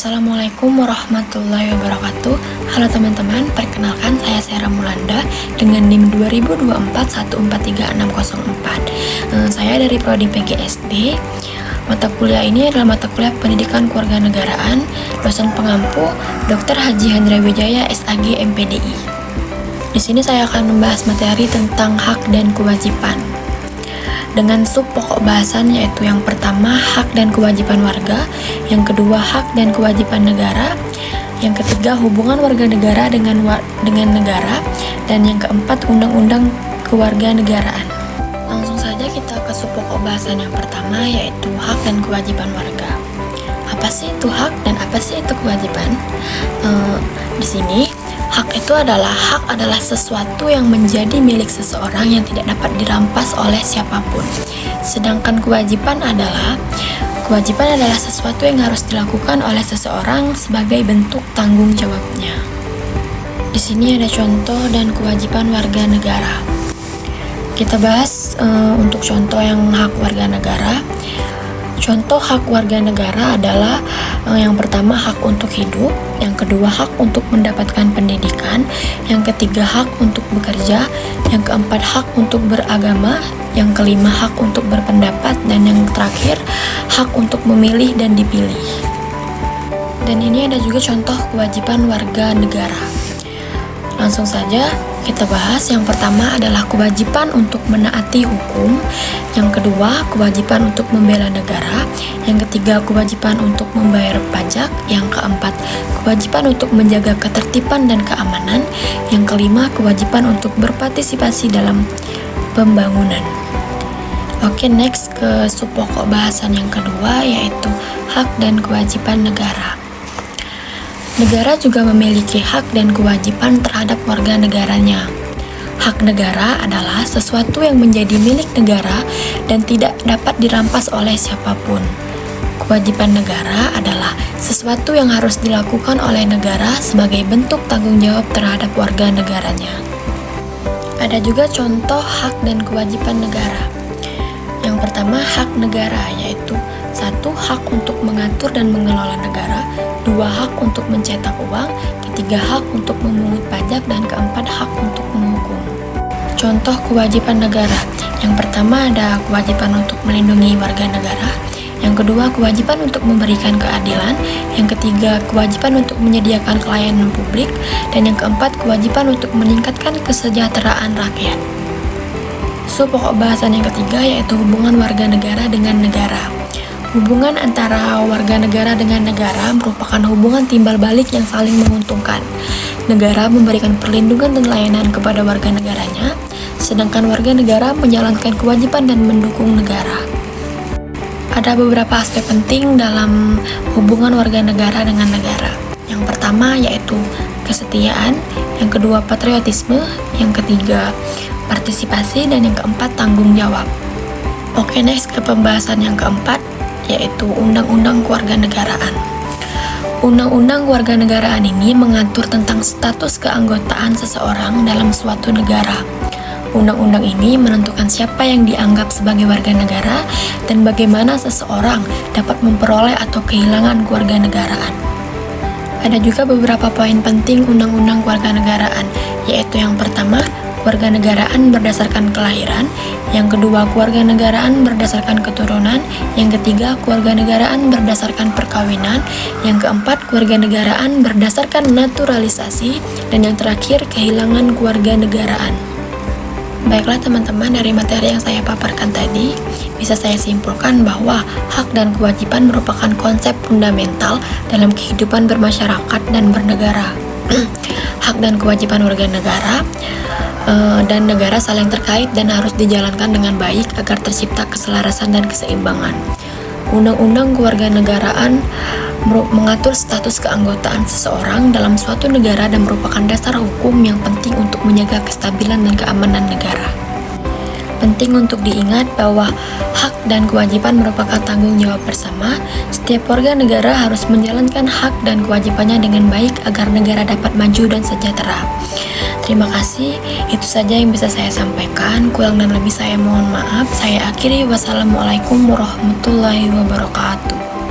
Assalamualaikum warahmatullahi wabarakatuh. Halo teman-teman, perkenalkan saya Sera Mulanda dengan NIM 2024143604. Saya dari Prodi PGSD. Mata kuliah ini adalah mata kuliah Pendidikan Kewarganegaraan. Dosen pengampu Dr. Haji Hendra Wijaya SAG MPDI. Di sini saya akan membahas materi tentang hak dan kewajiban dengan sub pokok bahasan, yaitu yang pertama hak dan kewajiban warga, yang kedua hak dan kewajiban negara, yang ketiga hubungan warga negara dengan negara, dan yang keempat undang-undang kewarganegaraan. Langsung saja kita ke sub pokok bahasan yang pertama, yaitu hak dan kewajiban warga. Apa sih itu hak dan apa sih itu kewajiban? Di sini hak adalah sesuatu yang menjadi milik seseorang yang tidak dapat dirampas oleh siapapun. Sedangkan kewajiban adalah sesuatu yang harus dilakukan oleh seseorang sebagai bentuk tanggung jawabnya. Di sini ada contoh dan kewajiban warga negara. Kita bahas untuk contoh yang hak warga negara. Contoh hak warga negara adalah yang pertama hak untuk hidup, yang kedua hak untuk mendapatkan pendidikan, yang ketiga hak untuk bekerja, yang keempat hak untuk beragama, yang kelima hak untuk berpendapat, dan yang terakhir hak untuk memilih dan dipilih. Dan ini ada juga contoh kewajiban warga negara. Langsung saja kita bahas. Yang pertama adalah kewajiban untuk menaati hukum, yang kedua kewajiban untuk membela negara, yang ketiga kewajiban untuk membayar pajak, yang keempat kewajiban untuk menjaga ketertiban dan keamanan, yang kelima kewajiban untuk berpartisipasi dalam pembangunan. Oke, next ke sub pokok bahasan yang kedua, yaitu hak dan kewajiban negara. Negara juga memiliki hak dan kewajiban terhadap warga negaranya. Hak negara adalah sesuatu yang menjadi milik negara dan tidak dapat dirampas oleh siapapun. Kewajiban negara adalah sesuatu yang harus dilakukan oleh negara sebagai bentuk tanggung jawab terhadap warga negaranya. Ada juga contoh hak dan kewajiban negara. Yang pertama hak negara, yaitu 1. Hak untuk mengatur dan mengelola negara, 2. Hak untuk mencetak uang, ketiga hak untuk memungut pajak, dan keempat hak untuk menghukum. Contoh kewajiban negara. Yang pertama ada kewajiban untuk melindungi warga negara, yang kedua kewajiban untuk memberikan keadilan, yang ketiga kewajiban untuk menyediakan pelayanan publik, dan yang keempat kewajiban untuk meningkatkan kesejahteraan rakyat. Pokok bahasan yang ketiga yaitu hubungan warga negara dengan negara. Hubungan antara warga negara dengan negara merupakan hubungan timbal balik yang saling menguntungkan. Negara memberikan perlindungan dan layanan kepada warga negaranya, sedangkan warga negara menjalankan kewajiban dan mendukung negara. Ada beberapa aspek penting dalam hubungan warga negara dengan negara. Yang pertama yaitu kesetiaan, yang kedua patriotisme, yang ketiga partisipasi, dan yang keempat tanggung jawab. Oke, next ke pembahasan yang keempat, yaitu Undang-Undang Kewarganegaraan. Undang-Undang Kewarganegaraan ini mengatur tentang status keanggotaan seseorang dalam suatu negara. Undang-undang ini menentukan siapa yang dianggap sebagai warga negara dan bagaimana seseorang dapat memperoleh atau kehilangan kewarganegaraan. Ada juga beberapa poin penting Undang-Undang Kewarganegaraan, yaitu yang pertama, kewarganegaraan berdasarkan kelahiran, yang kedua kewarganegaraan berdasarkan keturunan, yang ketiga kewarganegaraan berdasarkan perkawinan, yang keempat kewarganegaraan berdasarkan naturalisasi, dan yang terakhir kehilangan kewarganegaraan. Baiklah teman-teman, dari materi yang saya paparkan tadi, bisa saya simpulkan bahwa hak dan kewajiban merupakan konsep fundamental dalam kehidupan bermasyarakat dan bernegara. Hak dan kewajiban warga negara dan negara saling terkait dan harus dijalankan dengan baik agar tercipta keselarasan dan keseimbangan. Undang-undang kewarganegaraan mengatur status keanggotaan seseorang dalam suatu negara dan merupakan dasar hukum yang penting untuk menjaga kestabilan dan keamanan negara. Penting untuk diingat bahwa hak dan kewajiban merupakan tanggung jawab bersama. Setiap warga negara harus menjalankan hak dan kewajibannya dengan baik agar negara dapat maju dan sejahtera. Terima kasih, itu saja yang bisa saya sampaikan. Kurang dan lebih saya mohon maaf. Saya akhiri, wassalamualaikum warahmatullahi wabarakatuh.